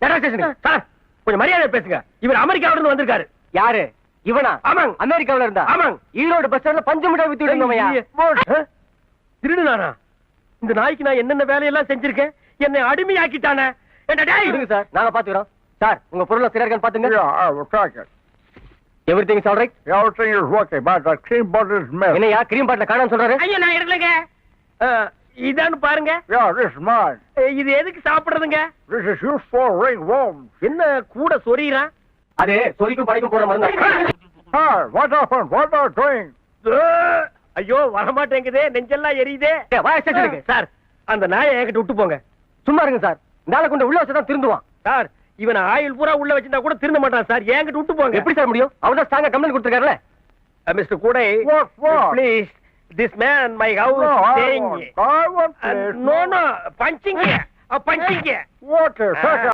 Sir கொஞ்சம் மரியாதை பேசுங்க. இவர் அமெரிக்காவில இருந்து வந்திருக்காரு. யாரு இவனா? ஆமாங்க. அமெரிக்காவில இருந்தா? ஆமாங்க. ஈரோடு பஸ் ஸ்டாண்ட்ல பஞ்சு மிட்டாய் வித்து விடுங்கவையா? திருடுனானா? இந்த நாய்க்கு நான் என்னென்ன வேலையெல்லாம் செஞ்சிருக்கேன். என்னை அடிமையாக்கிட்டானே. இருங்க சார், நாங்க பாத்துக்கிறோம். சார் உங்க பொருளை சரியா இருக்கான்னு பாத்துங்க. Yeah, I will track it. Everything is alright. Everything is okay, but the cream bottle is missing. என்னையா கிரீம் பாட்டில காணோம்னு சொல்றாரு? ஐயா நான் எடுக்கலங்க. இதான்னு பாருங்க. Yeah, this is mine. இது எதுக்கு சாப்பிடுறதுங்க? This is used for ringworms. என்ன கூட சொறீறான்? அது சொரிக்கும் படைக்கும் போற மருந்து. Hey, what happened? What are you doing? ஐயோ வரமாட்டேங்குதே, நெஞ்செல்லாம் எரியுதே. வாய் ஸ்டேஷனுக்கு. சார் அந்த நாயை என்கிட்ட விட்டு போங்க. சும்மா இருங்க சார், நாளை கொண்டு உள்ள வச்சதான் திருந்துவான். சார் இவன் ஆயில் பூரா உள்ள வச்சிருந்தா கூட திருந்த மாட்டான் சார். என்கிட்ட விட்டு போங்க. எப்படி சார் முடியும்? அவர்தான் ஸ்ட்ராங்கா கம்ப்ளைண்ட் கொடுத்திருக்காருல. மிஸ்டர் கூடை, What? Please this man my house No, staying. I want this. No, punching. What is that?